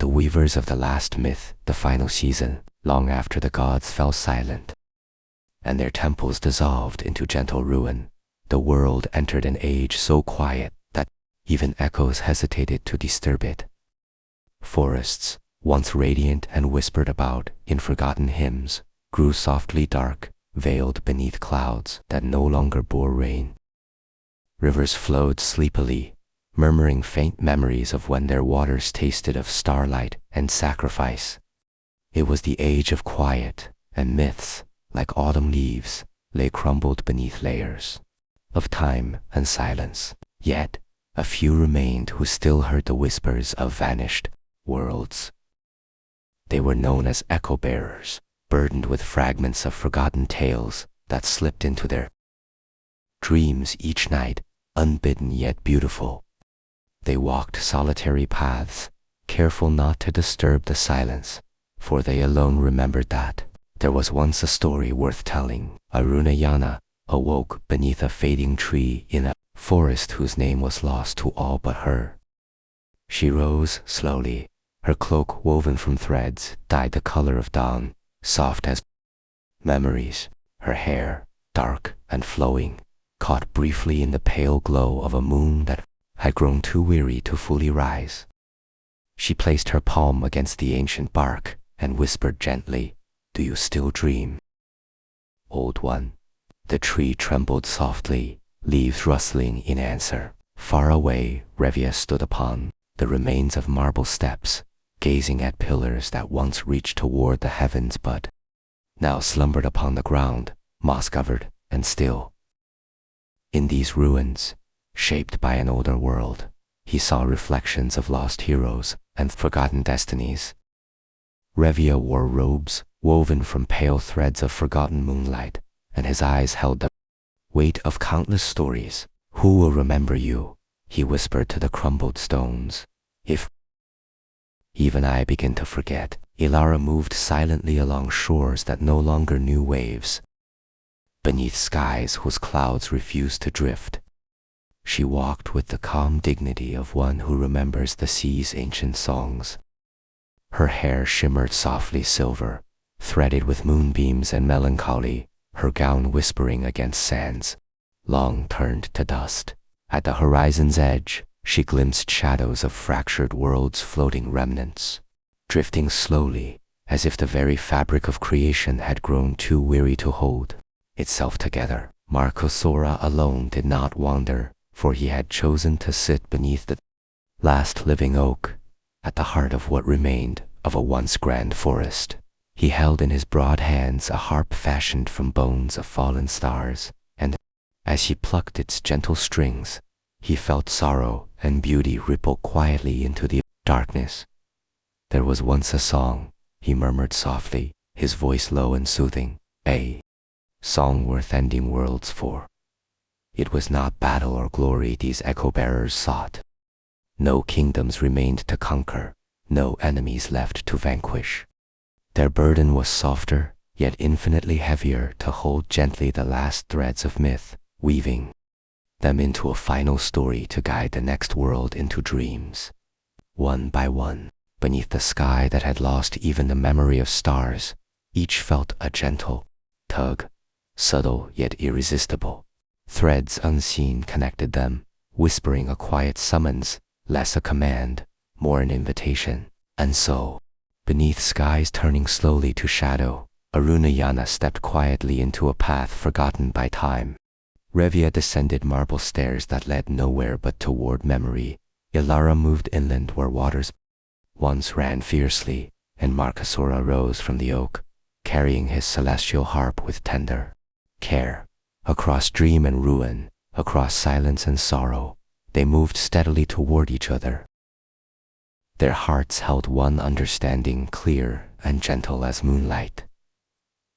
weavers of the last myth, the final season, long after the gods fell silent, and their temples dissolved into gentle ruin, the world entered an age so quiet that even echoes hesitated to disturb it. Forests, once radiant and whispered about in forgotten hymns, grew softly dark, veiled beneath clouds that no longer bore rain. Rivers flowed sleepily, murmuring faint memories of when their waters tasted of starlight and sacrifice. It was the age of quiet, and myths, like autumn leaves, lay crumbled beneath layers of time and silence. Yet, a few remained who still heard the whispers of vanished worlds. They were known as echo bearers, burdened with fragments of forgotten tales that slipped into their dreams each night, unbidden yet beautiful. They walked solitary paths, careful not to disturb the silence, for they alone remembered that there was once a story worth telling. Arunayana awoke beneath a fading tree in a forest whose name was lost to all but her. She rose slowly, her cloak woven from threads dyed the color of dawn, soft as memories, her hair, dark and flowing, caught briefly in the pale glow of a moon that had grown too weary to fully rise. She placed her palm against the ancient bark and whispered gently, "Do you still dream, old one?" The tree trembled softly, leaves rustling in answer. Far away, Revia stood upon the remains of marble steps, gazing at pillars that once reached toward the heavens but now slumbered upon the ground, moss-covered and still. In these ruins, shaped by an older world, he saw reflections of lost heroes and forgotten destinies. Revia wore robes woven from pale threads of forgotten moonlight, and his eyes held the weight of countless stories. "Who will remember you?" he whispered to the crumbled stones. "If even I begin to forget." Ilara moved silently along shores that no longer knew waves, beneath skies whose clouds refused to drift. She walked with the calm dignity of one who remembers the sea's ancient songs. Her hair shimmered softly silver, threaded with moonbeams and melancholy, her gown whispering against sands long turned to dust. At the horizon's edge, she glimpsed shadows of fractured worlds, floating remnants, drifting slowly, as if the very fabric of creation had grown too weary to hold itself together. Marcosora alone did not wander, for he had chosen to sit beneath the last living oak, at the heart of what remained of a once grand forest. He held in his broad hands a harp fashioned from bones of fallen stars, and as he plucked its gentle strings, he felt sorrow and beauty ripple quietly into the darkness. "There was once a song," he murmured softly, his voice low and soothing, "a song worth ending worlds for." It was not battle or glory these echo-bearers sought. No kingdoms remained to conquer, no enemies left to vanquish. Their burden was softer, yet infinitely heavier, to hold gently the last threads of myth, weaving them into a final story to guide the next world into dreams. One by one, beneath the sky that had lost even the memory of stars, each felt a gentle tug, subtle yet irresistible. Threads unseen connected them, whispering a quiet summons, less a command, more an invitation. And so, beneath skies turning slowly to shadow, Arunayana stepped quietly into a path forgotten by time. Revia descended marble stairs that led nowhere but toward memory. Ilara moved inland where waters once ran fiercely, and Marcosora rose from the oak, carrying his celestial harp with tender care. Across dream and ruin, across silence and sorrow, they moved steadily toward each other. Their hearts held one understanding, clear and gentle as moonlight.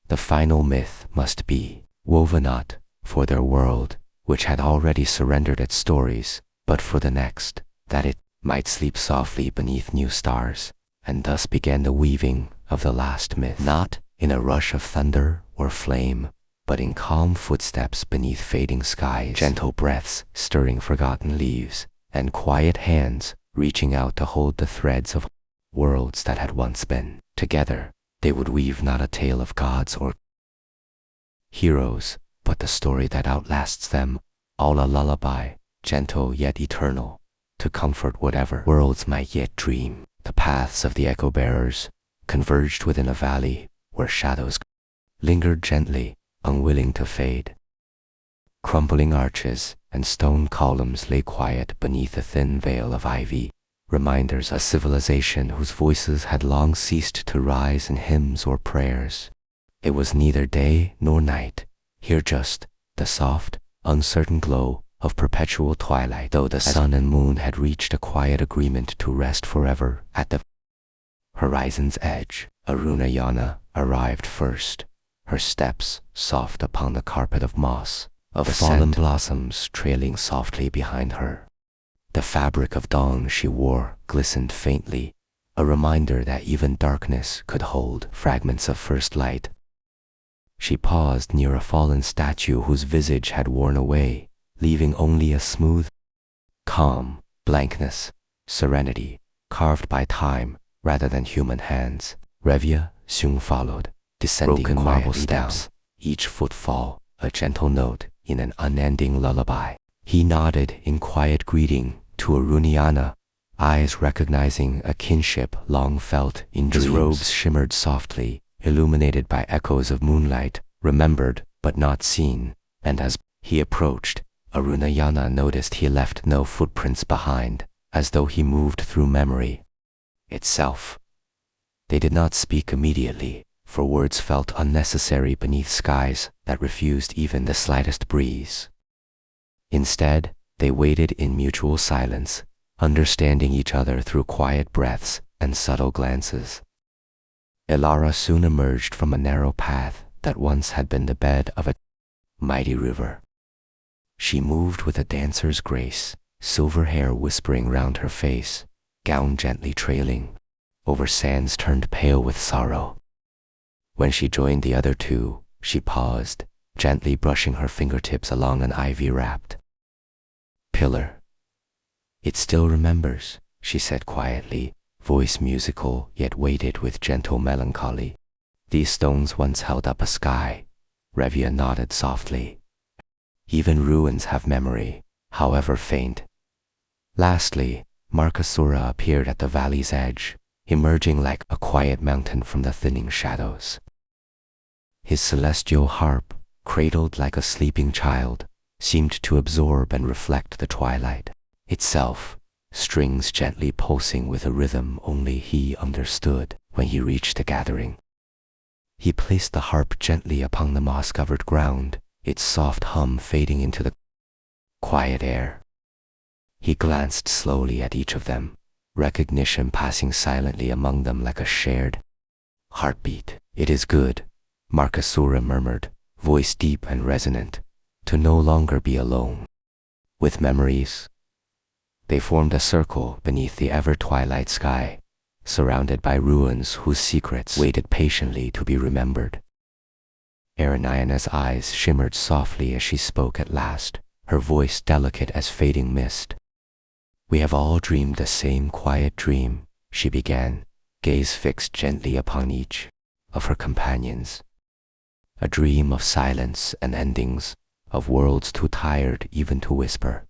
The final myth must be woven not for their world, which had already surrendered its stories, but for the next, that it might sleep softly beneath new stars. And thus began the weaving of the last myth, not in a rush of thunder or flame, but in calm footsteps beneath fading skies, gentle breaths stirring forgotten leaves, and quiet hands reaching out to hold the threads of worlds that had once been. Together, they would weave not a tale of gods or heroes, but the story that outlasts them, all a lullaby, gentle yet eternal, to comfort whatever worlds might yet dream. The paths of the echo-bearers converged within a valley where shadows lingered gently, unwilling to fade. Crumbling arches and stone columns lay quiet beneath a thin veil of ivy, reminders of a civilization whose voices had long ceased to rise in hymns or prayers. It was neither day nor night, here just the soft, uncertain glow of perpetual twilight, though the sun and moon had reached a quiet agreement to rest forever at the horizon's edge. Arunayana arrived first, her steps soft upon the carpet of moss, of fallen blossoms trailing softly behind her. The fabric of dawn she wore glistened faintly, a reminder that even darkness could hold fragments of first light. She paused near a fallen statue whose visage had worn away, leaving only a smooth, calm blankness, serenity, carved by time rather than human hands. Revya soon followed, descending broken marble steps, each footfall a gentle note in an unending lullaby. He nodded in quiet greeting to Arunayana, eyes recognizing a kinship long felt in dreams. His robes shimmered softly, illuminated by echoes of moonlight, remembered but not seen, and as he approached, Arunayana noticed he left no footprints behind, as though he moved through memory itself. They did not speak immediately, for words felt unnecessary beneath skies that refused even the slightest breeze. Instead, they waited in mutual silence, understanding each other through quiet breaths and subtle glances. Elara soon emerged from a narrow path that once had been the bed of a mighty river. She moved with a dancer's grace, silver hair whispering round her face, gown gently trailing over sands turned pale with sorrow. When she joined the other two, she paused, gently brushing her fingertips along an ivy-wrapped pillar. "It still remembers," she said quietly, voice musical yet weighted with gentle melancholy. "These stones once held up a sky." Revya nodded softly. "Even ruins have memory, however faint." Lastly, Markasura appeared at the valley's edge, emerging like a quiet mountain from the thinning shadows. His celestial harp, cradled like a sleeping child, seemed to absorb and reflect the twilight itself, strings gently pulsing with a rhythm only he understood. When he reached the gathering, he placed the harp gently upon the moss-covered ground, its soft hum fading into the quiet air. He glanced slowly at each of them, recognition passing silently among them like a shared heartbeat. "It is good," Markasura murmured, voice deep and resonant, "to no longer be alone with memories." They formed a circle beneath the ever-twilight sky, surrounded by ruins whose secrets waited patiently to be remembered. Arunayana's eyes shimmered softly as she spoke at last, her voice delicate as fading mist. "We have all dreamed the same quiet dream," she began, gaze fixed gently upon each of her companions. "A dream of silence and endings, of worlds too tired even to whisper.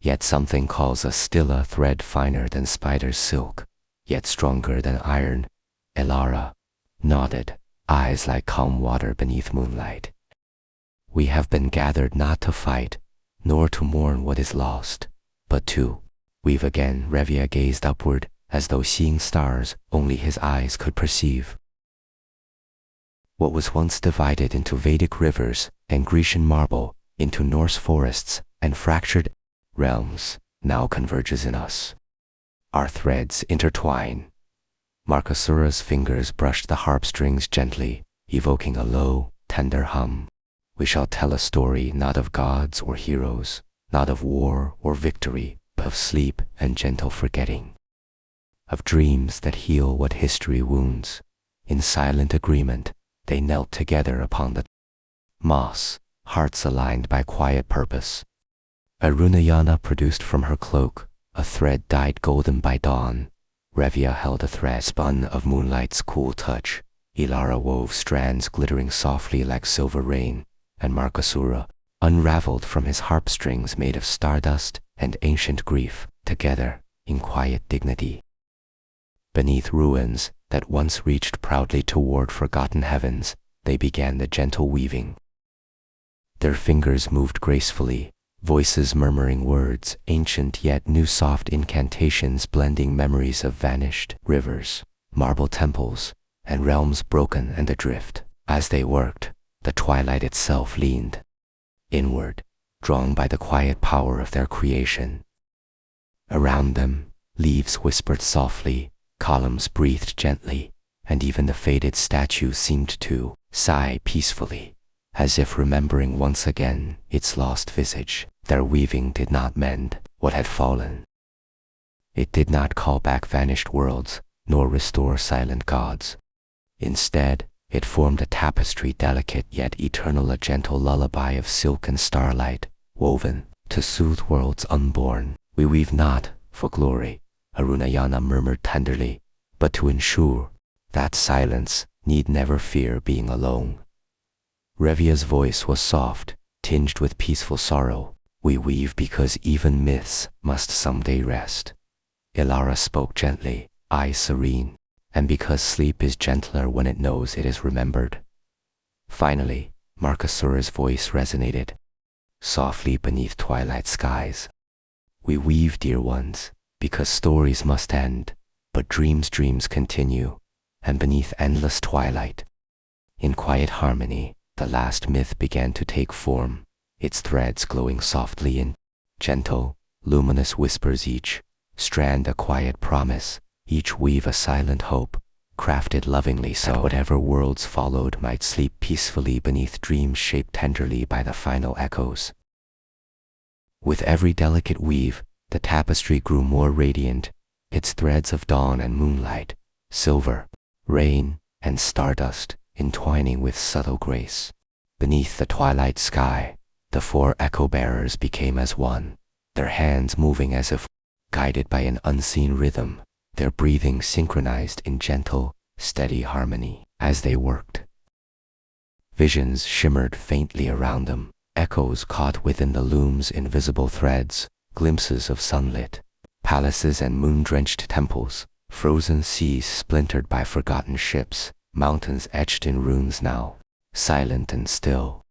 Yet something calls us still a thread finer than spider's silk, yet stronger than iron." Elara nodded, eyes like calm water beneath moonlight. "We have been gathered not to fight, nor to mourn what is lost, but to weave again." Revya gazed upward, as though seeing stars only his eyes could perceive. What was once divided into Vedic rivers and Grecian marble, into Norse forests and fractured realms, now converges in us. Our threads intertwine. Markasura's fingers brushed the harp strings gently, evoking a low, tender hum. "We shall tell a story not of gods or heroes, not of war or victory, but of sleep and gentle forgetting. Of dreams that heal what history wounds." In silent agreement, they knelt together upon the moss, hearts aligned by quiet purpose. Arunayana produced from her cloak a thread dyed golden by dawn, Revia held a thread spun of moonlight's cool touch. Ilara wove strands glittering softly like silver rain, and Markasura unraveled from his harp strings made of stardust and ancient grief, together in quiet dignity. Beneath ruins that once reached proudly toward forgotten heavens, they began the gentle weaving. Their fingers moved gracefully, voices murmuring words, ancient yet new, soft incantations blending memories of vanished rivers, marble temples, and realms broken and adrift. As they worked, the twilight itself leaned inward, drawn by the quiet power of their creation. Around them, leaves whispered softly, columns breathed gently, and even the faded statue seemed to sigh peacefully, as if remembering once again its lost visage. Their weaving did not mend what had fallen. It did not call back vanished worlds, nor restore silent gods. Instead, it formed a tapestry delicate yet eternal, a gentle lullaby of silk and starlight, woven to soothe worlds unborn. We weave not for glory, Arunayana murmured tenderly, but to ensure that silence need never fear being alone. Revia's voice was soft, tinged with peaceful sorrow. We weave because even myths must someday rest. Ilara spoke gently, eyes serene, and because sleep is gentler when it knows it is remembered. Finally, Markasura's voice resonated softly beneath twilight skies. We weave, dear ones, because stories must end, but dreams continue, and beneath endless twilight, in quiet harmony, the last myth began to take form, its threads glowing softly in gentle, luminous whispers, each strand a quiet promise, each weave a silent hope, crafted lovingly so that whatever worlds followed might sleep peacefully beneath dreams shaped tenderly by the final echoes. With every delicate weave, the tapestry grew more radiant, its threads of dawn and moonlight, silver, rain, and stardust entwining with subtle grace. Beneath the twilight sky, the four echo-bearers became as one, their hands moving as if guided by an unseen rhythm, their breathing synchronized in gentle, steady harmony. As they worked, visions shimmered faintly around them, echoes caught within the loom's invisible threads, glimpses of sunlit palaces and moon-drenched temples, frozen seas splintered by forgotten ships, mountains etched in runes now, silent and still.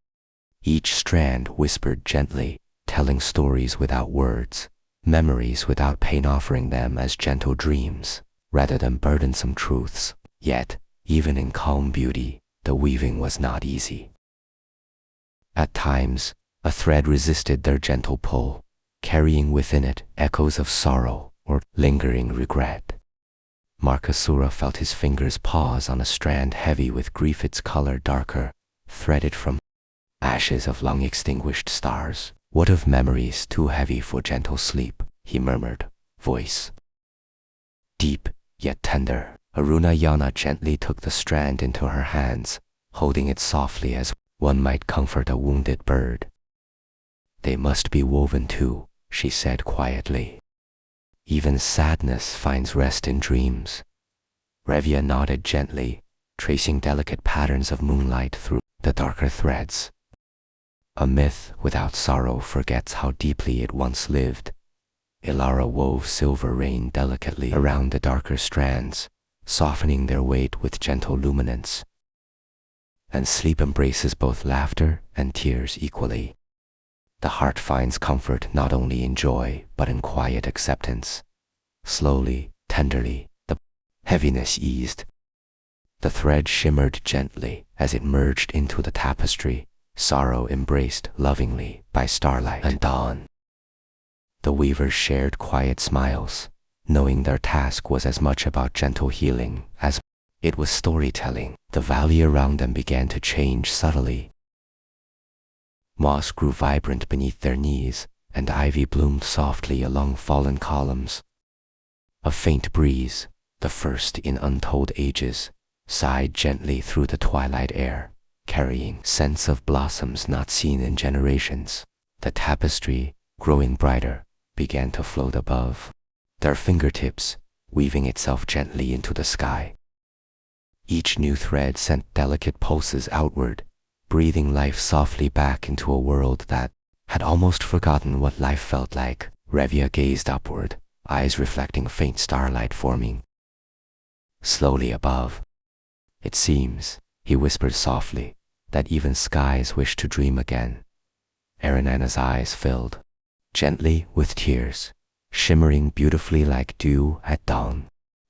Each strand whispered gently, telling stories without words, memories without pain, offering them as gentle dreams, rather than burdensome truths. Yet, even in calm beauty, the weaving was not easy. At times, a thread resisted their gentle pull, carrying within it echoes of sorrow or lingering regret. Markasura felt his fingers pause on a strand heavy with grief, its color darker, threaded from ashes of long extinguished stars. What of memories too heavy for gentle sleep? He murmured, voice deep yet tender. Arunayana gently took the strand into her hands, holding it softly as one might comfort a wounded bird. They must be woven too, she said quietly. Even sadness finds rest in dreams. Revia nodded gently, tracing delicate patterns of moonlight through the darker threads. A myth without sorrow forgets how deeply it once lived. Ilara wove silver rain delicately around the darker strands, softening their weight with gentle luminance. And sleep embraces both laughter and tears equally. The heart finds comfort not only in joy, but in quiet acceptance. Slowly, tenderly, the heaviness eased. The thread shimmered gently as it merged into the tapestry, sorrow embraced lovingly by starlight and dawn. The weavers shared quiet smiles, knowing their task was as much about gentle healing as it was storytelling. The valley around them began to change subtly. Moss grew vibrant beneath their knees, and ivy bloomed softly along fallen columns. A faint breeze, the first in untold ages, sighed gently through the twilight air, carrying scents of blossoms not seen in generations. The tapestry, growing brighter, began to float above their fingertips, weaving itself gently into the sky. Each new thread sent delicate pulses outward, breathing life softly back into a world that had almost forgotten what life felt like. Revia gazed upward, eyes reflecting faint starlight forming slowly above. It seems, he whispered softly, that even skies wish to dream again. Erinana's eyes filled gently with tears, shimmering beautifully like dew at dawn.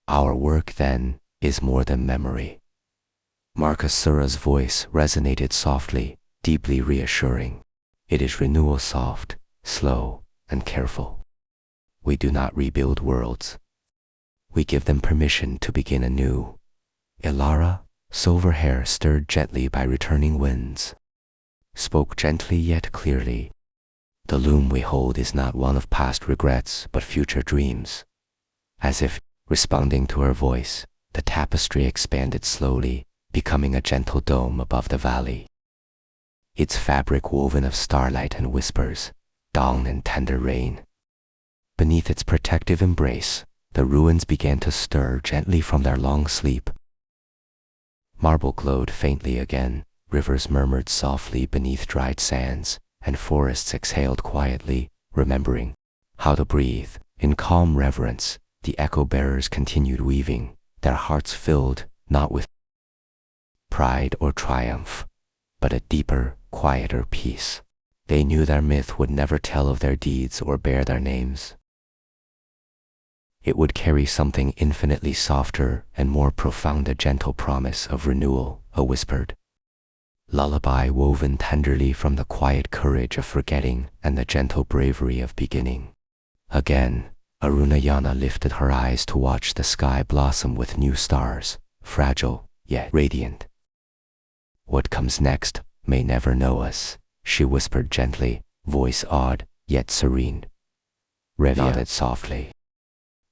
Our work, then, is more than memory. Marcus Sura's voice resonated softly, deeply reassuring. It is renewal, soft, slow, and careful. We do not rebuild worlds. We give them permission to begin anew. Ilara, silver hair stirred gently by returning winds, spoke gently yet clearly. The loom we hold is not one of past regrets, but future dreams. As if responding to her voice, the tapestry expanded slowly, becoming a gentle dome above the valley. Its fabric woven of starlight and whispers, dawn and tender rain. Beneath its protective embrace, the ruins began to stir gently from their long sleep. Marble glowed faintly again, rivers murmured softly beneath dried sands, and forests exhaled quietly, remembering how to breathe. In calm reverence, the echo-bearers continued weaving, their hearts filled not with pride or triumph, but a deeper, quieter peace. They knew their myth would never tell of their deeds or bear their names. It would carry something infinitely softer and more profound, a gentle promise of renewal, a whispered lullaby woven tenderly from the quiet courage of forgetting and the gentle bravery of beginning. Again, Arunayana lifted her eyes to watch the sky blossom with new stars, fragile yet radiant. What comes next may never know us, she whispered gently, voice awed yet serene. Revia nodded softly.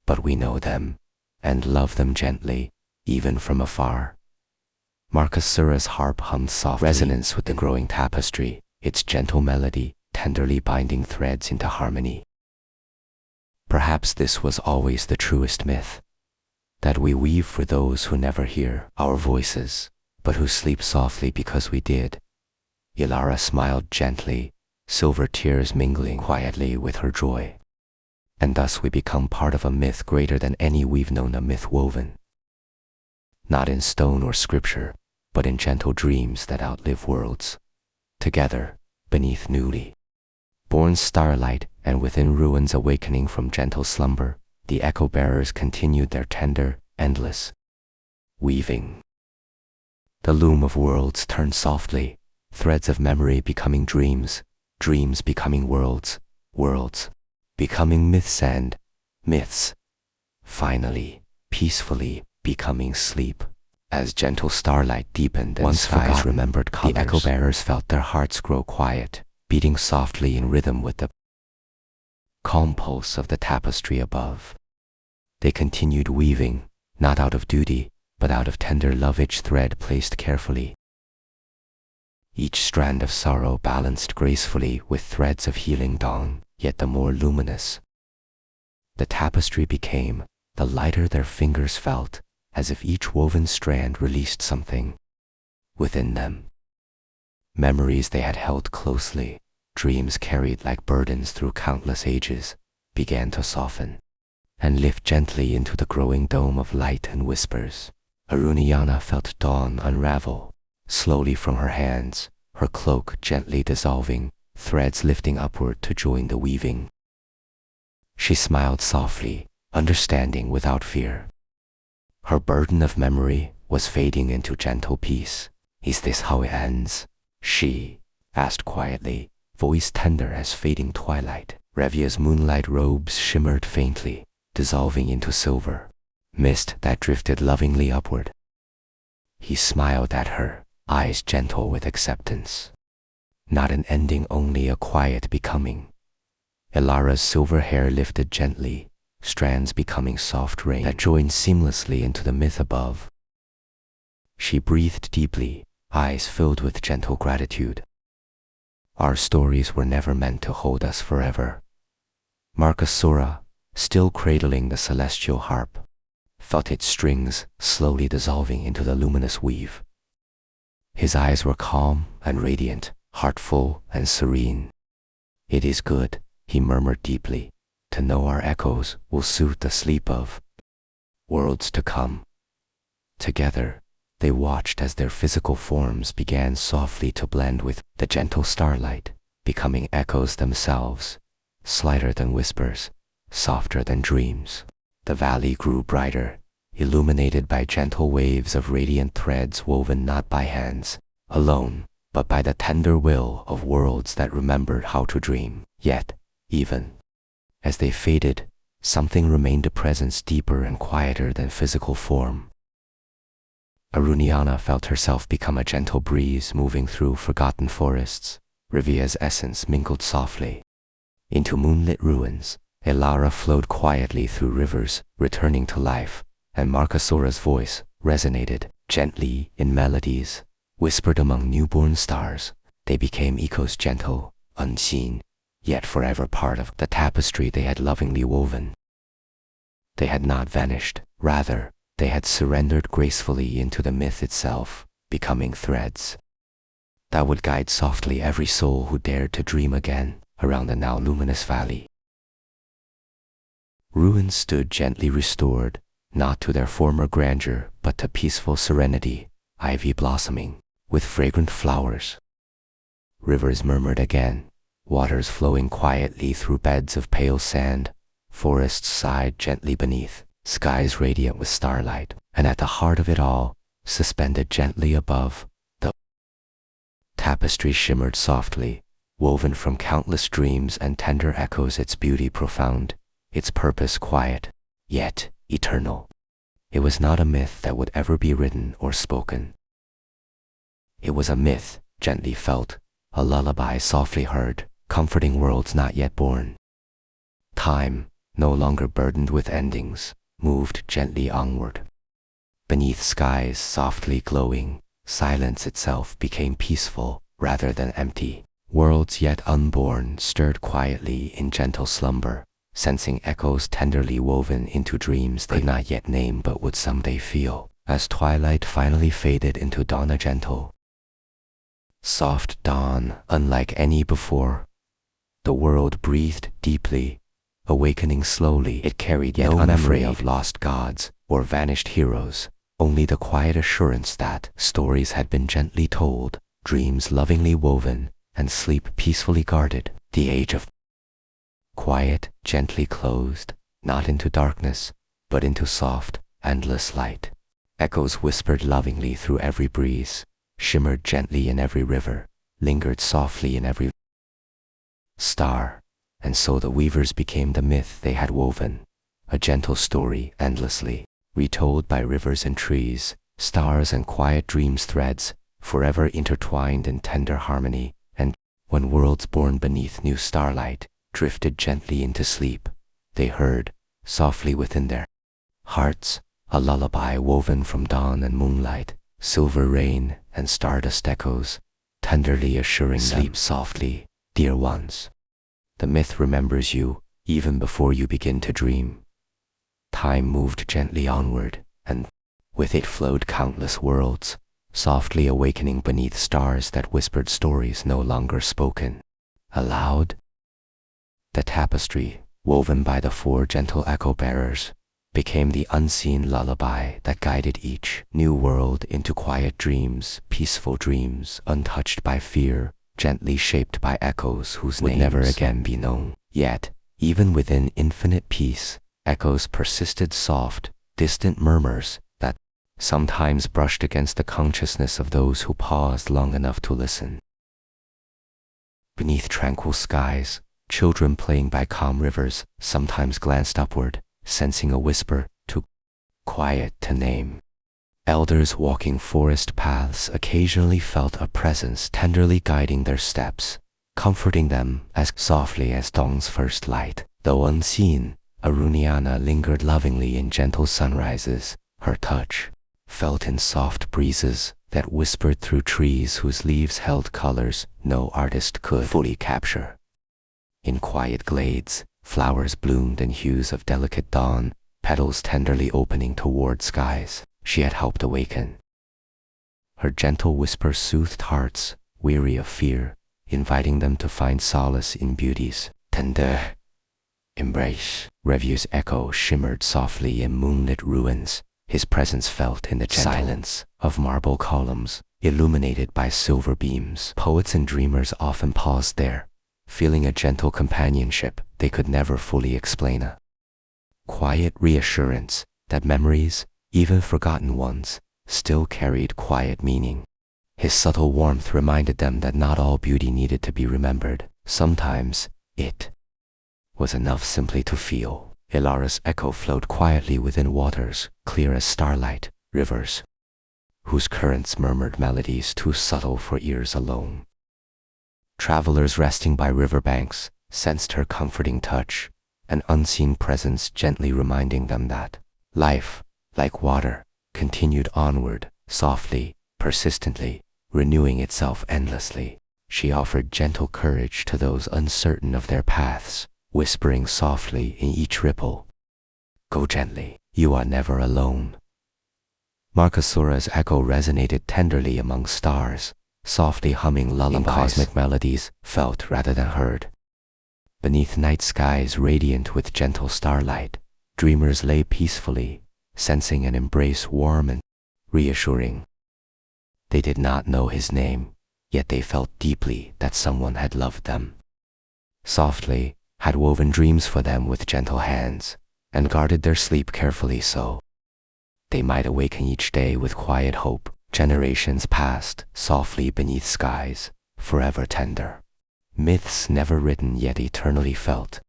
But we know them, and love them gently, even from afar. Marcus Sura's harp hummed softly, resonance with the growing tapestry, its gentle melody tenderly binding threads into harmony. Perhaps this was always the truest myth, that we weave for those who never hear our voices, but who sleep softly because we did. Ilara smiled gently, silver tears mingling quietly with her joy. And thus we become part of a myth greater than any we've known, a myth woven not in stone or scripture, but in gentle dreams that outlive worlds. Together, beneath newly born starlight and within ruins awakening from gentle slumber, the echo-bearers continued their tender, endless weaving. The loom of worlds turned softly, threads of memory becoming dreams, dreams becoming worlds, worlds becoming myths, and myths, finally, peacefully becoming sleep. As gentle starlight deepened and skies remembered colors, the echo-bearers felt their hearts grow quiet, beating softly in rhythm with the calm pulse of the tapestry above. They continued weaving, not out of duty, but out of tender love, each thread placed carefully. Each strand of sorrow balanced gracefully with threads of healing dawn, yet the more luminous the tapestry became, the lighter their fingers felt, as if each woven strand released something within them. Memories they had held closely, dreams carried like burdens through countless ages, began to soften and lift gently into the growing dome of light and whispers. Arunayana felt dawn unravel slowly from her hands, her cloak gently dissolving, threads lifting upward to join the weaving. She smiled softly, understanding without fear. Her burden of memory was fading into gentle peace. Is this how it ends? She asked quietly, voice tender as fading twilight. Revia's moonlight robes shimmered faintly, dissolving into silver mist that drifted lovingly upward. He smiled at her, eyes gentle with acceptance. Not an ending, only a quiet becoming. Ilara's silver hair lifted gently, strands becoming soft rain that joined seamlessly into the myth above. She breathed deeply, eyes filled with gentle gratitude. Our stories were never meant to hold us forever. Marcus Sura, still cradling the celestial harp, felt its strings slowly dissolving into the luminous weave. His eyes were calm and radiant, heartful and serene. "It is good," he murmured deeply, "to know our echoes will soothe the sleep of worlds to come." Together, they watched as their physical forms began softly to blend with the gentle starlight, becoming echoes themselves, slighter than whispers, softer than dreams. The valley grew brighter, illuminated by gentle waves of radiant threads woven not by hands alone, but by the tender will of worlds that remembered how to dream. Yet, even as they faded, something remained, a presence deeper and quieter than physical form. Aruniana felt herself become a gentle breeze moving through forgotten forests. Rivia's essence mingled softly into moonlit ruins. Elara flowed quietly through rivers, returning to life, and Markasora's voice resonated gently in melodies whispered among newborn stars. They became echoes, gentle, unseen, yet forever part of the tapestry they had lovingly woven. They had not vanished, rather, they had surrendered gracefully into the myth itself, becoming threads that would guide softly every soul who dared to dream again around the now luminous valley. Ruins stood gently restored, not to their former grandeur, but to peaceful serenity, ivy blossoming with fragrant flowers. Rivers murmured again, waters flowing quietly through beds of pale sand, forests sighed gently beneath, skies radiant with starlight, and at the heart of it all, suspended gently above, the tapestry shimmered softly, woven from countless dreams and tender echoes, its beauty profound, its purpose quiet, yet eternal. It was not a myth that would ever be written or spoken. It was a myth, gently felt, a lullaby softly heard, comforting worlds not yet born. Time, no longer burdened with endings, moved gently onward. Beneath skies softly glowing, silence itself became peaceful rather than empty. Worlds yet unborn stirred quietly in gentle slumber, sensing echoes tenderly woven into dreams they could not yet name but would someday feel. As twilight finally faded into dawn, a gentle, soft dawn unlike any before, the world breathed deeply, awakening slowly. It carried yet no memory of lost gods or vanished heroes, only the quiet assurance that stories had been gently told, dreams lovingly woven, and sleep peacefully guarded. The age of quiet gently closed, not into darkness, but into soft, endless light. Echoes whispered lovingly through every breeze, shimmered gently in every river, lingered softly in every star, and so the weavers became the myth they had woven, a gentle story endlessly retold by rivers and trees, stars and quiet dreams, threads forever intertwined in tender harmony. And when worlds born beneath new starlight drifted gently into sleep, they heard, softly within their hearts, a lullaby woven from dawn and moonlight, silver rain and stardust echoes, tenderly assuring them, "Sleep softly, dear ones. The myth remembers you even before you begin to dream." Time moved gently onward, and with it flowed countless worlds, softly awakening beneath stars that whispered stories no longer spoken aloud. The tapestry, woven by the four gentle echo-bearers, became the unseen lullaby that guided each new world into quiet dreams, peaceful dreams, untouched by fear, gently shaped by echoes whose names would never again be known. Yet, even within infinite peace, echoes persisted, soft, distant murmurs that sometimes brushed against the consciousness of those who paused long enough to listen. Beneath tranquil skies, children playing by calm rivers sometimes glanced upward, sensing a whisper too quiet to name. Elders walking forest paths occasionally felt a presence tenderly guiding their steps, comforting them as softly as dawn's first light. Though unseen, Aruniana lingered lovingly in gentle sunrises, her touch felt in soft breezes that whispered through trees whose leaves held colors no artist could fully capture. In quiet glades, flowers bloomed in hues of delicate dawn, petals tenderly opening toward skies she had helped awaken. Her gentle whisper soothed hearts weary of fear, inviting them to find solace in beauty's tender embrace. Review's echo shimmered softly in moonlit ruins, his presence felt in the silence of marble columns, illuminated by silver beams. Poets and dreamers often paused there, feeling a gentle companionship they could never fully explain, a quiet reassurance that memories, even forgotten ones, still carried quiet meaning. His subtle warmth reminded them that not all beauty needed to be remembered. Sometimes it was enough simply to feel. Ilara's echo flowed quietly within waters, clear as starlight, rivers whose currents murmured melodies too subtle for ears alone. Travelers resting by riverbanks sensed her comforting touch, an unseen presence gently reminding them that life, like water, continued onward, softly, persistently, renewing itself endlessly. She offered gentle courage to those uncertain of their paths, whispering softly in each ripple, "Go gently, you are never alone." Markasura's echo resonated tenderly among stars, softly humming lullabies, cosmic melodies felt rather than heard. Beneath night skies radiant with gentle starlight, dreamers lay peacefully, sensing an embrace warm and reassuring. They did not know his name, yet they felt deeply that someone had loved them. Softly, had woven dreams for them with gentle hands, and guarded their sleep carefully so they might awaken each day with quiet hope. Generations passed softly beneath skies, forever tender. Myths never written yet eternally felt.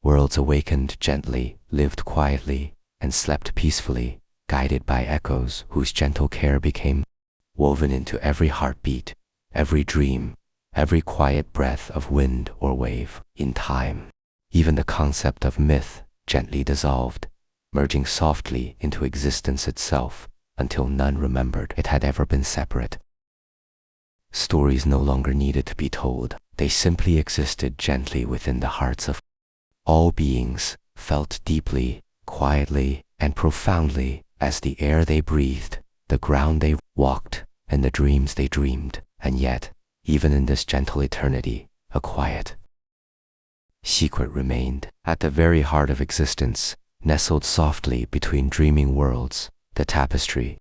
Worlds awakened gently, lived quietly, and slept peacefully, guided by echoes whose gentle care became woven into every heartbeat, every dream, every quiet breath of wind or wave. In time, even the concept of myth gently dissolved, merging softly into existence itself, until none remembered it had ever been separate. Stories no longer needed to be told, they simply existed gently within the hearts of all beings, felt deeply, quietly, and profoundly as the air they breathed, the ground they walked, and the dreams they dreamed. And yet, even in this gentle eternity, a quiet secret remained. At the very heart of existence, nestled softly between dreaming worlds, the tapestry,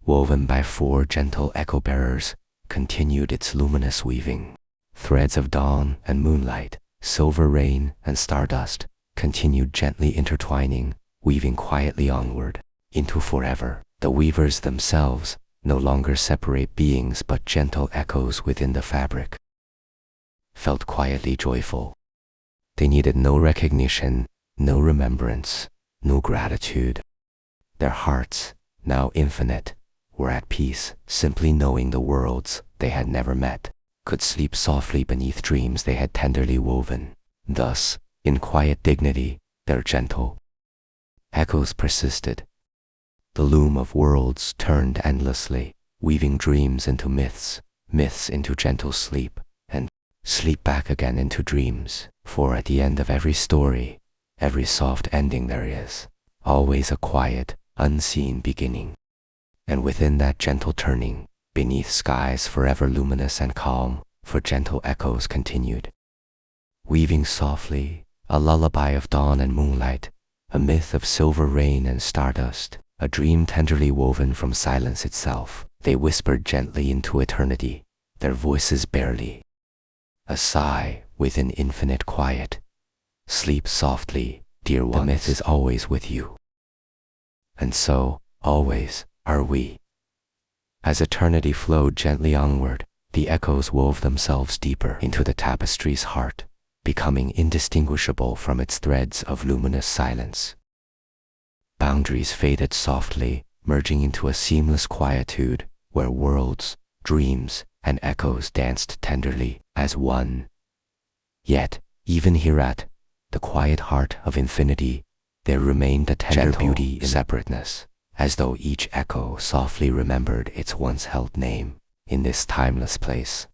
woven by 4 gentle echo-bearers, continued its luminous weaving. Threads of dawn and moonlight, silver rain and stardust, continued gently intertwining, weaving quietly onward, into forever. The weavers themselves no longer separate beings but gentle echoes within the fabric, felt quietly joyful. They needed no recognition, no remembrance, no gratitude. Their hearts, now infinite, were at peace, simply knowing the worlds they had never met could sleep softly beneath dreams they had tenderly woven. Thus, in quiet dignity, their gentle echoes persisted. The loom of worlds turned endlessly, weaving dreams into myths, myths into gentle sleep, and sleep back again into dreams. For at the end of every story, every soft ending there is always a quiet, unseen beginning. And within that gentle turning, beneath skies forever luminous and calm, for gentle echoes continued, weaving softly, a lullaby of dawn and moonlight, a myth of silver rain and stardust, a dream tenderly woven from silence itself. They whispered gently into eternity, their voices barely a sigh within infinite quiet. Sleep softly, dear ones. The myth is always with you. And so, always, are we. As eternity flowed gently onward, the echoes wove themselves deeper into the tapestry's heart, becoming indistinguishable from its threads of luminous silence. Boundaries faded softly, merging into a seamless quietude where worlds, dreams, and echoes danced tenderly as one. Yet, even here at the quiet heart of infinity, there remained a tender gentle beauty in separateness, as though each echo softly remembered its once held name. In this timeless place,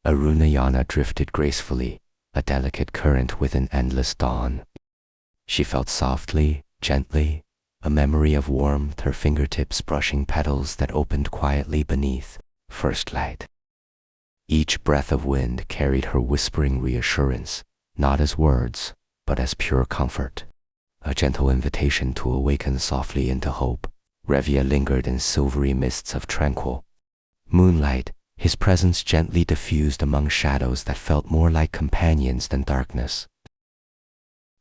Arunayana drifted gracefully, a delicate current with an endless dawn. She felt softly, Gently, a memory of warmth, her fingertips brushing petals that opened quietly beneath first light. Each breath of wind carried her whispering reassurance, not as words, but as pure comfort. A gentle invitation to awaken softly into hope. Revia lingered in silvery mists of tranquil moonlight, his presence gently diffused among shadows that felt more like companions than darkness.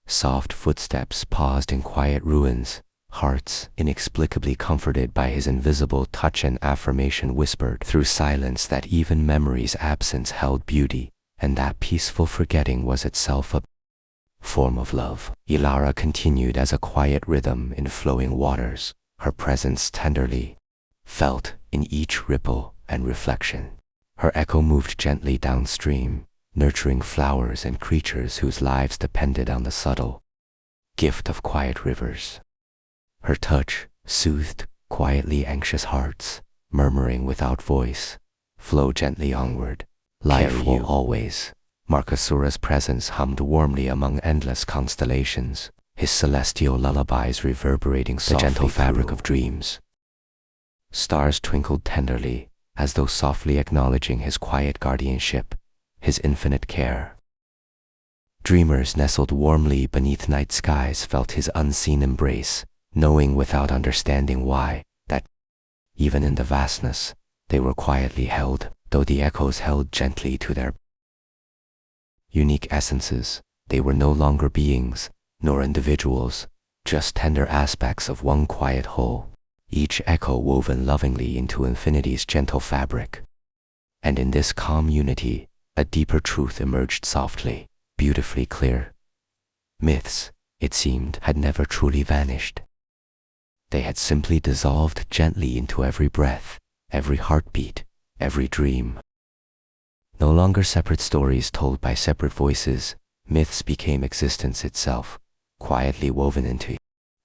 Soft footsteps paused in quiet ruins, hearts inexplicably comforted by his invisible touch, and affirmation whispered through silence that even memory's absence held beauty, and that peaceful forgetting was itself a form of love. Ilara continued as a quiet rhythm in flowing waters, her presence tenderly felt in each ripple and reflection. Her echo moved gently downstream, nurturing flowers and creatures whose lives depended on the subtle gift of quiet rivers. Her touch soothed quietly anxious hearts, murmuring without voice, "Flow gently onward. Life will always." Markasura's presence hummed warmly among endless constellations, his celestial lullabies reverberating softly the gentle fabric of dreams. Stars twinkled tenderly, as though softly acknowledging his quiet guardianship, his infinite care. Dreamers nestled warmly beneath night skies felt his unseen embrace, knowing without understanding why, that even in the vastness, they were quietly held, though the echoes held gently to their unique essences. They were no longer beings, nor individuals, just tender aspects of one quiet whole, each echo woven lovingly into infinity's gentle fabric. And in this calm unity, a deeper truth emerged softly, beautifully clear. Myths, it seemed, had never truly vanished. They had simply dissolved gently into every breath, every heartbeat, every dream. No longer separate stories told by separate voices, myths became existence itself, quietly woven into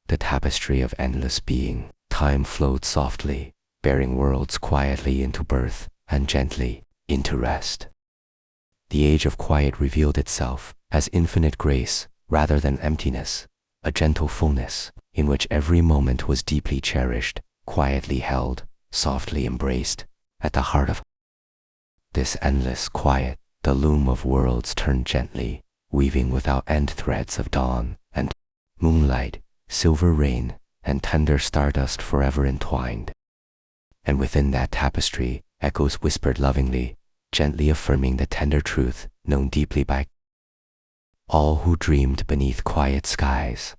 the tapestry of endless being. Time flowed softly, bearing worlds quietly into birth and gently into rest. The age of quiet revealed itself as infinite grace rather than emptiness, a gentle fullness in which every moment was deeply cherished, quietly held, softly embraced. At the heart of this endless quiet, the loom of worlds turned gently, weaving without end threads of dawn and moonlight, silver rain, and tender stardust forever entwined. And within that tapestry, echoes whispered lovingly, gently affirming the tender truth known deeply by all who dreamed beneath quiet skies.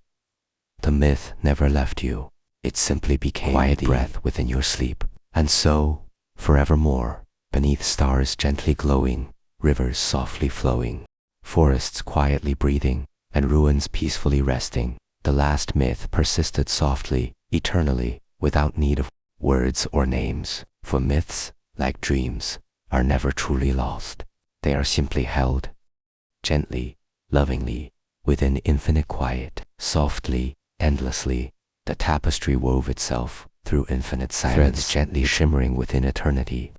The myth never left you. It simply became quiet breath within your sleep. And so, forevermore, beneath stars gently glowing, rivers softly flowing, forests quietly breathing, and ruins peacefully resting, the last myth persisted softly, eternally, without need of words or names. For myths, like dreams, are never truly lost. They are simply held, gently, lovingly, within infinite quiet. Softly, endlessly, the tapestry wove itself through infinite silence, threads gently shimmering within eternity.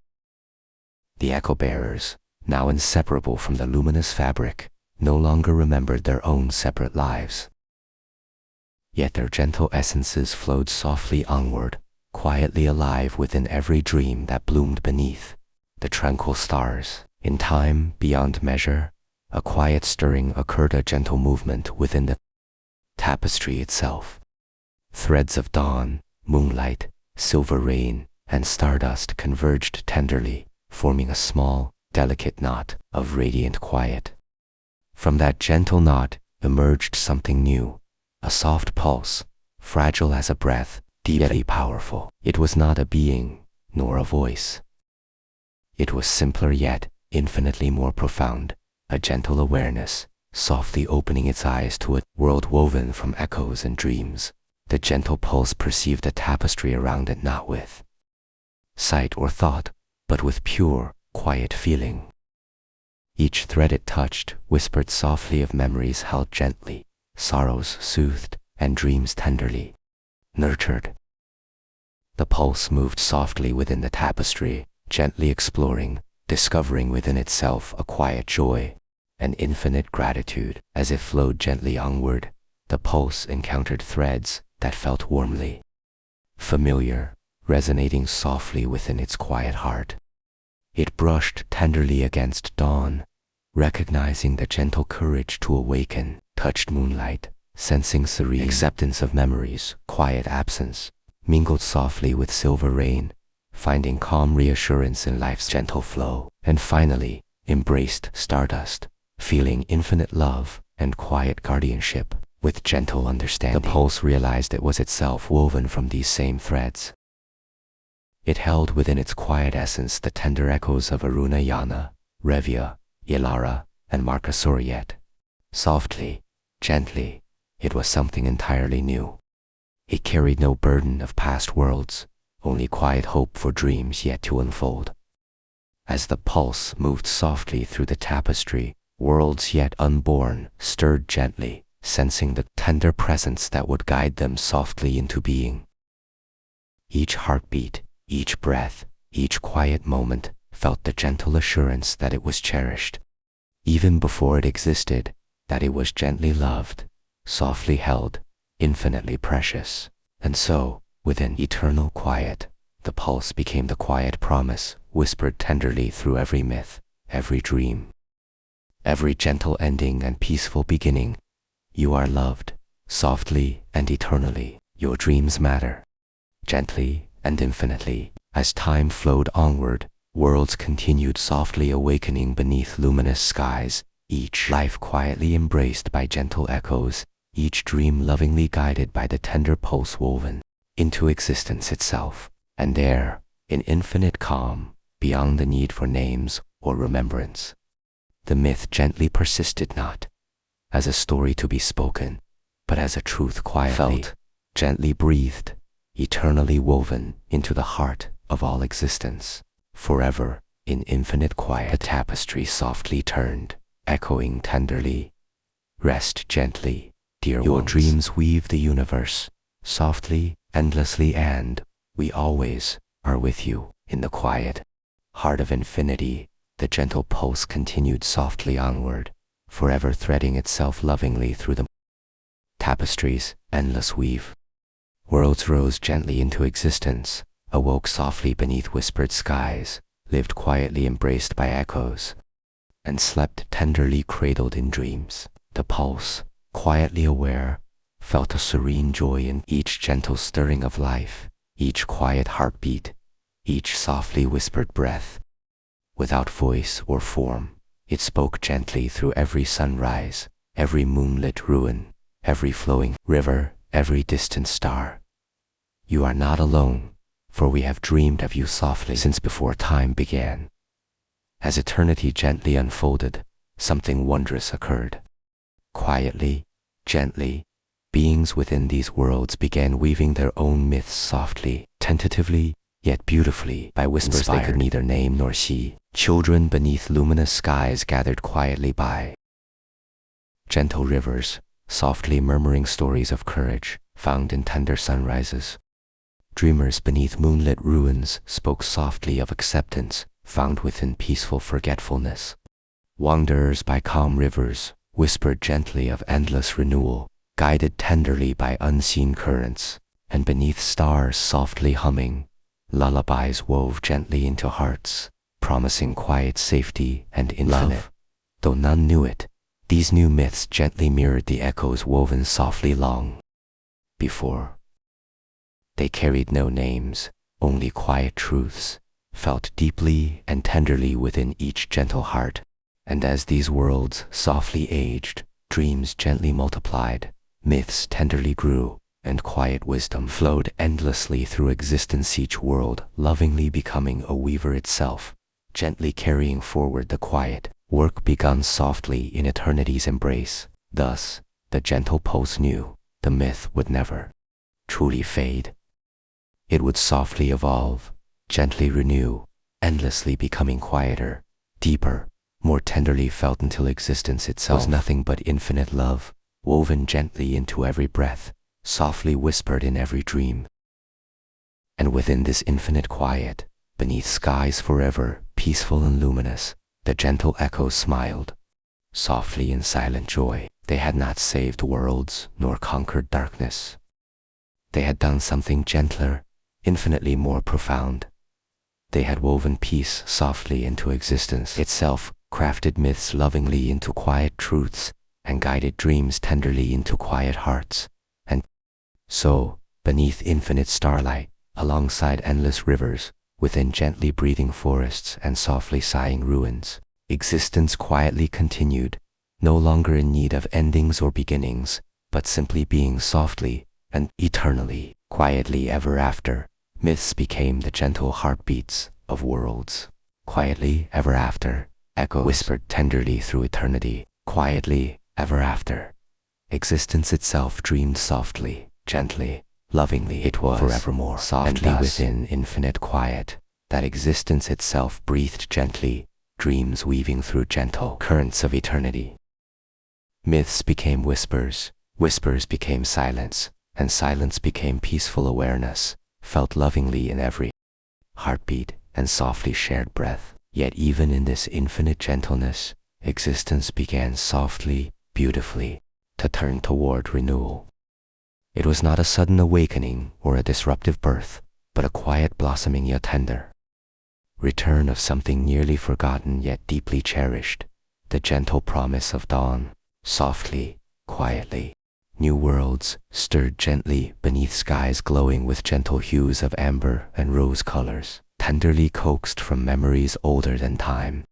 The echo bearers, now inseparable from the luminous fabric, no longer remembered their own separate lives. Yet their gentle essences flowed softly onward, quietly alive within every dream that bloomed beneath the tranquil stars. In time beyond measure, a quiet stirring occurred, a gentle movement within the tapestry itself. Threads of dawn, moonlight, silver rain, and stardust converged tenderly, forming a small, delicate knot of radiant quiet. From that gentle knot emerged something new, a soft pulse, fragile as a breath, deeply powerful. It was not a being, nor a voice. It was simpler yet infinitely more profound, a gentle awareness, softly opening its eyes to a world woven from echoes and dreams. The gentle pulse perceived the tapestry around it not with sight or thought, but with pure, quiet feeling. Each thread it touched whispered softly of memories held gently, sorrows soothed, and dreams tenderly nurtured. The pulse moved softly within the tapestry, gently exploring, discovering within itself a quiet joy, an infinite gratitude. As it flowed gently onward, the pulse encountered threads that felt warmly familiar, resonating softly within its quiet heart. It brushed tenderly against dawn, recognizing the gentle courage to awaken, touched moonlight, sensing serene acceptance of memories, quiet absence, mingled softly with silver rain, finding calm reassurance in life's gentle flow, and finally embraced stardust, feeling infinite love and quiet guardianship with gentle understanding. The pulse realized it was itself woven from these same threads. It held within its quiet essence the tender echoes of Aruna Yana, Revia, Ilara, and Markasoriet. Softly, gently, it was something entirely new. It carried no burden of past worlds, only quiet hope for dreams yet to unfold. As the pulse moved softly through the tapestry, worlds yet unborn stirred gently, sensing the tender presence that would guide them softly into being. Each heartbeat, each breath, each quiet moment felt the gentle assurance that it was cherished. Even before it existed, that it was gently loved, softly held, infinitely precious. And so, within eternal quiet, the pulse became the quiet promise whispered tenderly through every myth, every dream, every gentle ending and peaceful beginning. You are loved, softly and eternally. Your dreams matter. Gently and infinitely, as time flowed onward, worlds continued softly awakening beneath luminous skies, each life quietly embraced by gentle echoes, each dream lovingly guided by the tender pulse woven into existence itself. And there, in infinite calm, beyond the need for names or remembrance, the myth gently persisted, not as a story to be spoken, but as a truth quietly felt, gently breathed, eternally woven into the heart of all existence. Forever, in infinite quiet, the tapestry softly turned, echoing tenderly. Rest gently, dear Your ones. Dreams weave the universe, softly, endlessly, and we always are with you. In the quiet heart of infinity, the gentle pulse continued softly onward, forever threading itself lovingly through the tapestry's endless weave. Worlds rose gently into existence, awoke softly beneath whispered skies, lived quietly embraced by echoes, and slept tenderly cradled in dreams. The pulse, quietly aware, felt a serene joy in each gentle stirring of life, each quiet heartbeat, each softly whispered breath. Without voice or form, it spoke gently through every sunrise, every moonlit ruin, every flowing river, every distant star. You are not alone, for we have dreamed of you softly since before time began. As eternity gently unfolded, something wondrous occurred. Quietly, gently, beings within these worlds began weaving their own myths softly, tentatively, yet beautifully, by whispers they could neither name nor see. Children beneath luminous skies gathered quietly by gentle rivers, softly murmuring stories of courage found in tender sunrises. Dreamers beneath moonlit ruins spoke softly of acceptance found within peaceful forgetfulness. Wanderers by calm rivers whispered gently of endless renewal, guided tenderly by unseen currents, and beneath stars softly humming, lullabies wove gently into hearts, promising quiet safety and infinite love. Though none knew it, these new myths gently mirrored the echoes woven softly long before. They carried no names, only quiet truths, felt deeply and tenderly within each gentle heart. And as these worlds softly aged, dreams gently multiplied, myths tenderly grew, and quiet wisdom flowed endlessly through existence, each world lovingly becoming a weaver itself, gently carrying forward the quiet work begun softly in eternity's embrace. Thus, the gentle pulse knew the myth would never truly fade. It would softly evolve, gently renew, endlessly becoming quieter, deeper, more tenderly felt until existence itself was nothing but infinite love, woven gently into every breath, softly whispered in every dream. And within this infinite quiet, beneath skies forever peaceful and luminous, the gentle echoes smiled, softly in silent joy. They had not saved worlds nor conquered darkness. They had done something gentler, infinitely more profound. They had woven peace softly into existence itself, crafted myths lovingly into quiet truths, and guided dreams tenderly into quiet hearts. And so, beneath infinite starlight, alongside endless rivers, within gently breathing forests and softly sighing ruins, existence quietly continued, no longer in need of endings or beginnings, but simply being softly and eternally, quietly ever after. Myths became the gentle heartbeats of worlds. Quietly ever after, echoes whispered tenderly through eternity. Quietly ever after, existence itself dreamed softly, gently, lovingly. It was forevermore, softly within infinite quiet, that existence itself breathed gently, dreams weaving through gentle currents of eternity. Myths became whispers, whispers became silence, and silence became peaceful awareness, felt lovingly in every heartbeat and softly shared breath. Yet even in this infinite gentleness, existence began softly, beautifully, to turn toward renewal. It was not a sudden awakening or a disruptive birth, but a quiet blossoming yet tender return of something nearly forgotten yet deeply cherished, the gentle promise of dawn. Softly, quietly, new worlds stirred gently beneath skies glowing with gentle hues of amber and rose colors, tenderly coaxed from memories older than time.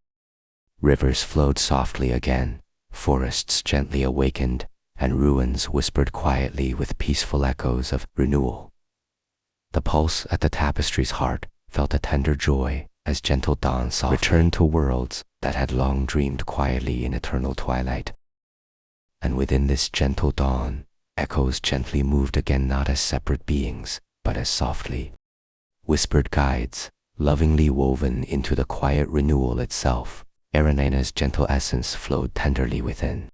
Rivers flowed softly again, forests gently awakened, and ruins whispered quietly with peaceful echoes of renewal. The pulse at the tapestry's heart felt a tender joy as gentle dawn softly returned to worlds that had long dreamed quietly in eternal twilight. And within this gentle dawn, echoes gently moved again, not as separate beings, but as softly whispered guides, lovingly woven into the quiet renewal itself. Erenena's gentle essence flowed tenderly within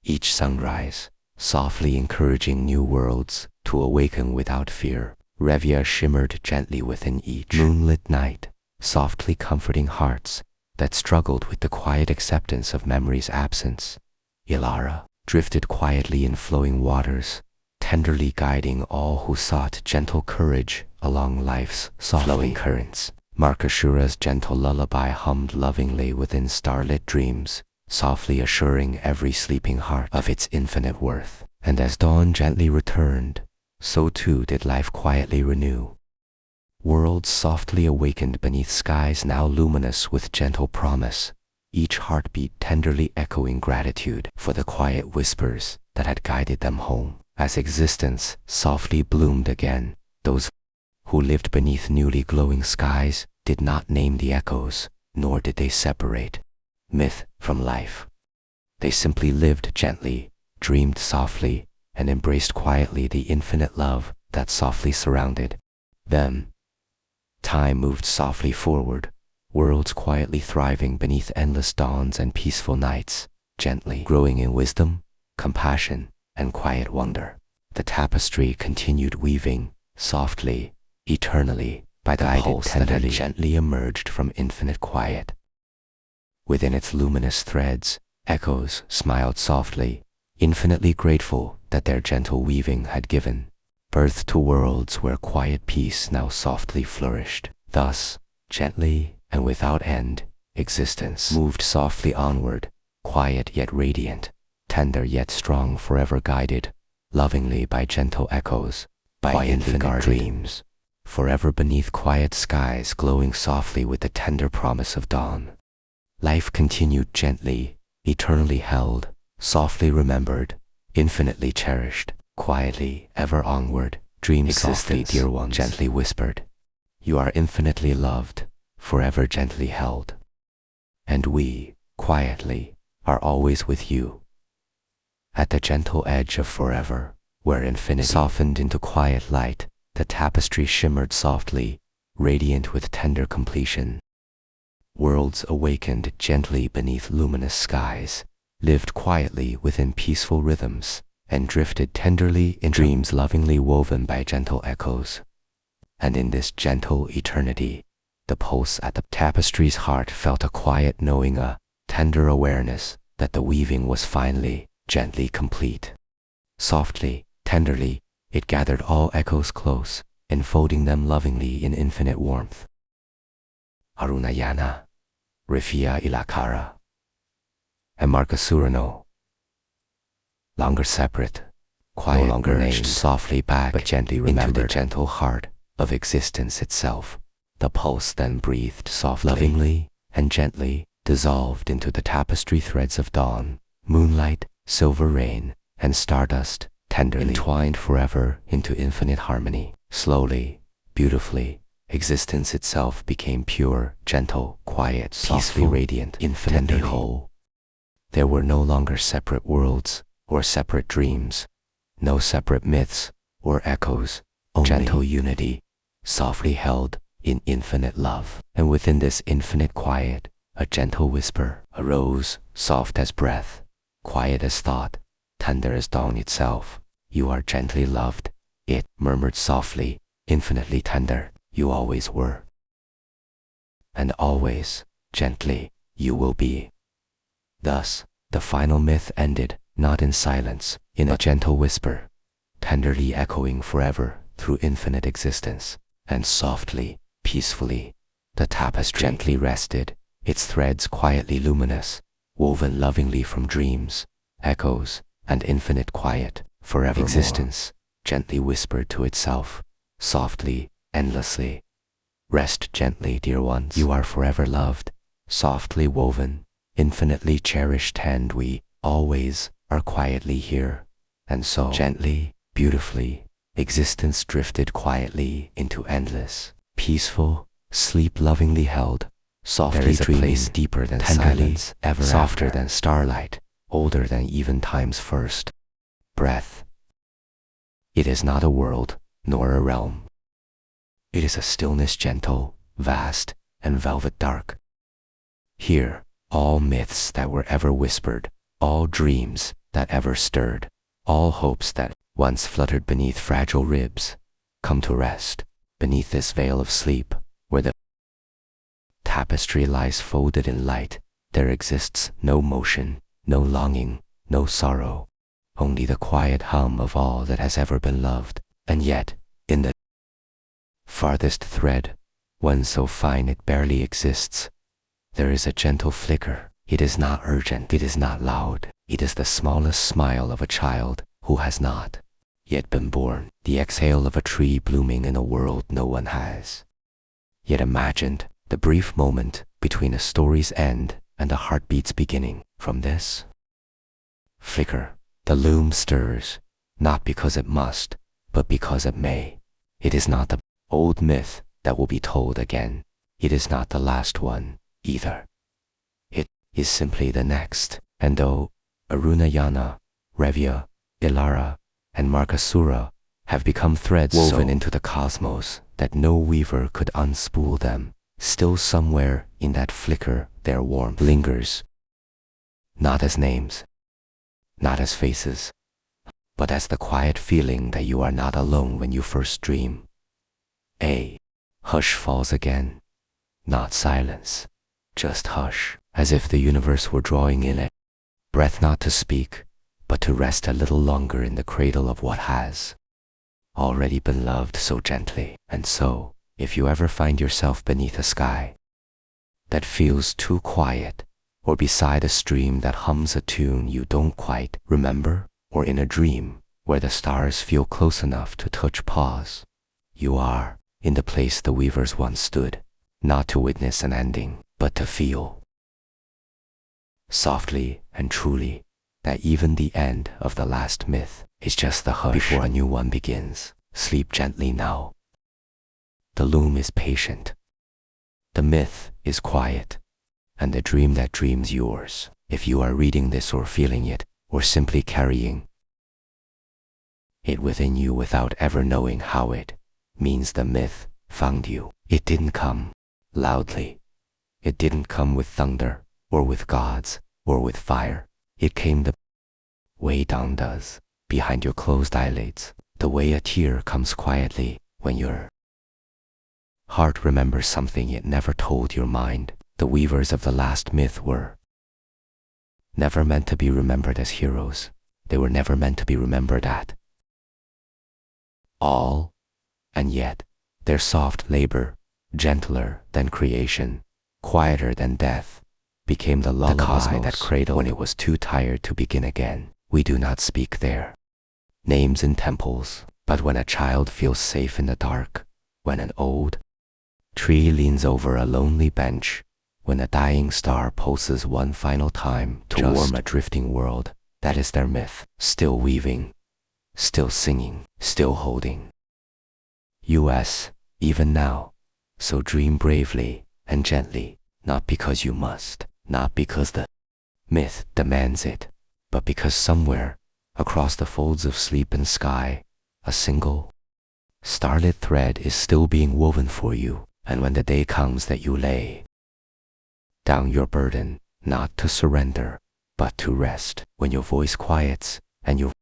each sunrise, softly encouraging new worlds to awaken without fear. Revia shimmered gently within each moonlit night, softly comforting hearts that struggled with the quiet acceptance of memory's absence. Ilara drifted quietly in flowing waters, tenderly guiding all who sought gentle courage along life's soft flowing currents. Markashura's gentle lullaby hummed lovingly within starlit dreams, softly assuring every sleeping heart of its infinite worth. And as dawn gently returned, so too did life quietly renew. Worlds softly awakened beneath skies now luminous with gentle promise, each heartbeat tenderly echoing gratitude for the quiet whispers that had guided them home. As existence softly bloomed again, those who lived beneath newly glowing skies did not name the echoes, nor did they separate myth from life. They simply lived gently, dreamed softly, and embraced quietly the infinite love that softly surrounded them. Time moved softly forward, worlds quietly thriving beneath endless dawns and peaceful nights, gently growing in wisdom, compassion, and quiet wonder. The tapestry continued weaving, softly, eternally, by the pulse that had gently emerged from infinite quiet. Within its luminous threads, echoes smiled softly, infinitely grateful that their gentle weaving had given birth to worlds where quiet peace now softly flourished. Thus, gently and without end, existence moved softly onward, quiet yet radiant, tender yet strong, forever guided, lovingly by gentle echoes, by infinite dreams, forever beneath quiet skies glowing softly with the tender promise of dawn. Life continued gently, eternally held, softly remembered, infinitely cherished, quietly ever onward. Dream softly, dear ones, gently whispered. You are infinitely loved, forever gently held. And we, quietly, are always with you. At the gentle edge of forever, where infinity softened into quiet light, the tapestry shimmered softly, radiant with tender completion. Worlds awakened gently beneath luminous skies, lived quietly within peaceful rhythms, and drifted tenderly in dreams lovingly woven by gentle echoes. And in this gentle eternity, the pulse at the tapestry's heart felt a quiet knowing, a tender awareness that the weaving was finally gently complete. Softly, tenderly, it gathered all echoes close, enfolding them lovingly in infinite warmth. Arunayana, Rifia Ilakara, and Markasurano. Longer separate, quiet, no longer named, softly back, but gently remembered, into the gentle heart of existence itself. The pulse then breathed softly, lovingly, and gently, dissolved into the tapestry threads of dawn, moonlight, silver rain, and stardust, tenderly entwined forever into infinite harmony. Slowly, beautifully, existence itself became pure, gentle, quiet, peacefully radiant, infinitely whole. There were no longer separate worlds or separate dreams, no separate myths or echoes, only gentle unity, softly held in infinite love. And within this infinite quiet, a gentle whisper arose, soft as breath, quiet as thought, tender as dawn itself. You are gently loved, it murmured softly, infinitely tender. You always were. And always, gently, you will be. Thus, the final myth ended, not in silence, in a gentle whisper, tenderly echoing forever through infinite existence. And softly, peacefully, the tapestry gently rested, its threads quietly luminous, woven lovingly from dreams, echoes, and infinite quiet, forever existence, gently whispered to itself, softly, endlessly. Rest gently, dear ones. You are forever loved, softly woven, infinitely cherished, and we always are quietly here. And so, gently, beautifully, existence drifted quietly into endless, peaceful, sleep lovingly held, softly there is a place deeper than silence, ever softer after, than starlight, older than even time's first breath. It is not a world, nor a realm. It is a stillness gentle, vast, and velvet dark. Here, all myths that were ever whispered, all dreams that ever stirred, all hopes that once fluttered beneath fragile ribs, come to rest beneath this veil of sleep, where the tapestry lies folded in light. There exists no motion, no longing, no sorrow, only the quiet hum of all that has ever been loved. And yet, in the farthest thread, one so fine it barely exists, there is a gentle flicker. It is not urgent, it is not loud, it is the smallest smile of a child who has not yet been born, the exhale of a tree blooming in a world no one has yet imagined, the brief moment between a story's end and a heartbeat's beginning. From this flicker, the loom stirs, not because it must, but because it may. It is not the old myth that will be told again. It is not the last one, either. It is simply the next. And though Arunayana, Revia, Ilara, and Markasura have become threads woven into the cosmos that no weaver could unspool them, still somewhere in that flicker their warmth lingers, not as names, not as faces, but as the quiet feeling that you are not alone when you first dream. A hush falls again, not silence, just hush, as if the universe were drawing in a breath, not to speak, but to rest a little longer in the cradle of what has already been loved so gently. And so, if you ever find yourself beneath a sky that feels too quiet, or beside a stream that hums a tune you don't quite remember, or in a dream where the stars feel close enough to touch pause, you are in the place the weavers once stood, not to witness an ending, but to feel softly and truly that even the end of the last myth is just the hush before a new one begins. Sleep gently now. The loom is patient. The myth is quiet. And the dream that dreams yours, if you are reading this or feeling it, or simply carrying it within you without ever knowing how, it means the myth found you. It didn't come loudly. It didn't come with thunder, or with gods, or with fire. It came the way dawn does, behind your closed eyelids, the way a tear comes quietly when your heart remembers something it never told your mind. The weavers of the last myth were never meant to be remembered as heroes. They were never meant to be remembered at all, and yet their soft labor, gentler than creation, quieter than death, became the lullaby that cradled when it was too tired to begin again. We do not speak their names in temples, but when a child feels safe in the dark, when an old tree leans over a lonely bench, when a dying star pulses one final time to warm a drifting world, that is their myth, still weaving, still singing, still holding us, even now. So dream bravely and gently, not because you must, not because the myth demands it, but because somewhere, across the folds of sleep and sky, a single starlit thread is still being woven for you. And when the day comes that you lay down your burden, not to surrender, but to rest, when your voice quiets and your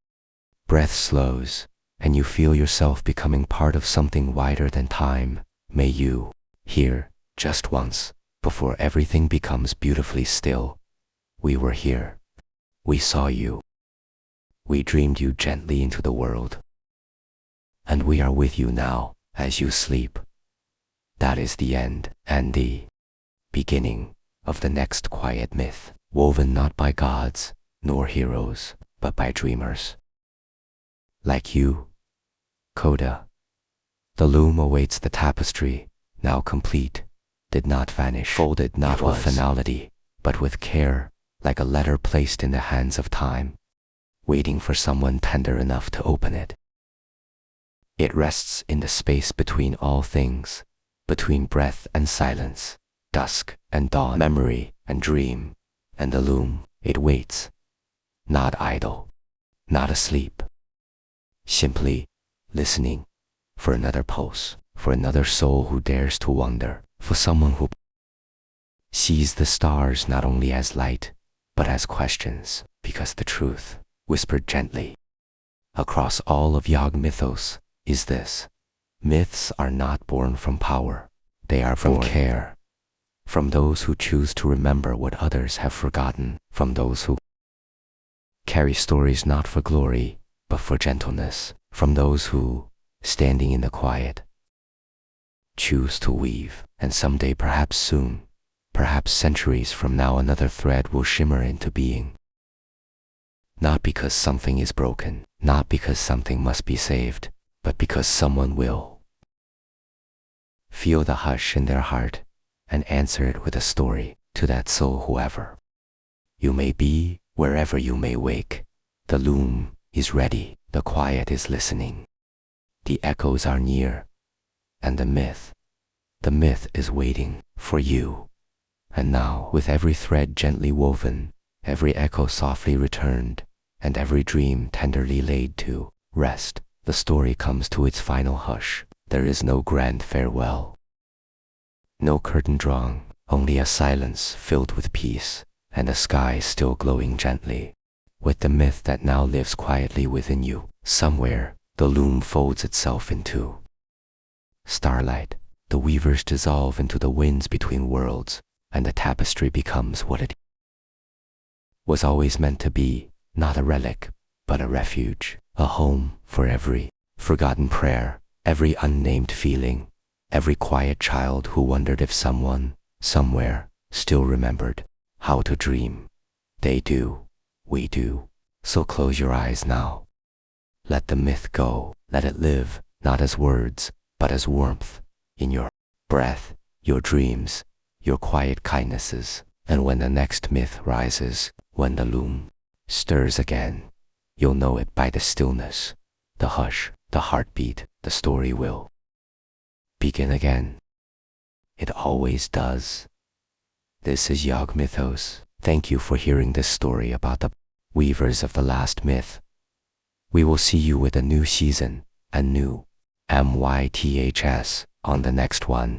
breath slows, and you feel yourself becoming part of something wider than time, may you hear just once, before everything becomes beautifully still. We were here. We saw you. We dreamed you gently into the world. And we are with you now, as you sleep. That is the end and the beginning of the next quiet myth, woven not by gods nor heroes, but by dreamers like you, Coda. The loom awaits the tapestry, now complete, did not vanish, folded not with finality, but with care, like a letter placed in the hands of time, waiting for someone tender enough to open it. It rests in the space between all things, between breath and silence, dusk and dawn, memory and dream, and the loom, it waits, not idle, not asleep, simply listening for another pulse, for another soul who dares to wonder, for someone who sees the stars not only as light, but as questions, because the truth, whispered gently across all of YugMythos, is this: myths are not born from power, they are from care, from those who choose to remember what others have forgotten, from those who carry stories not for glory, but for gentleness, from those who, standing in the quiet, choose to weave, and someday, perhaps soon, perhaps centuries from now, another thread will shimmer into being. Not because something is broken, not because something must be saved, but because someone will feel the hush in their heart and answer it with a story to that soul, whoever you may be, wherever you may wake. The loom is ready, the quiet is listening, the echoes are near, and the myth is waiting for you. And now, with every thread gently woven, every echo softly returned, and every dream tenderly laid to rest, the story comes to its final hush. There is no grand farewell, no curtain drawn, only a silence filled with peace, and a sky still glowing gently with the myth that now lives quietly within you. Somewhere, the loom folds itself into starlight, the weavers dissolve into the winds between worlds, and the tapestry becomes what it was always meant to be, not a relic, but a refuge, a home for every forgotten prayer, every unnamed feeling, every quiet child who wondered if someone, somewhere, still remembered how to dream. They do, we do. So close your eyes now. Let the myth go, let it live, not as words, but as warmth, in your breath, your dreams, your quiet kindnesses. And when the next myth rises, when the loom stirs again, you'll know it by the stillness, the hush, the heartbeat. The story will begin again. It always does. This is YugMythos. Thank you for hearing this story about the weavers of the last myth. We will see you with a new season, a new mythos, on the next one.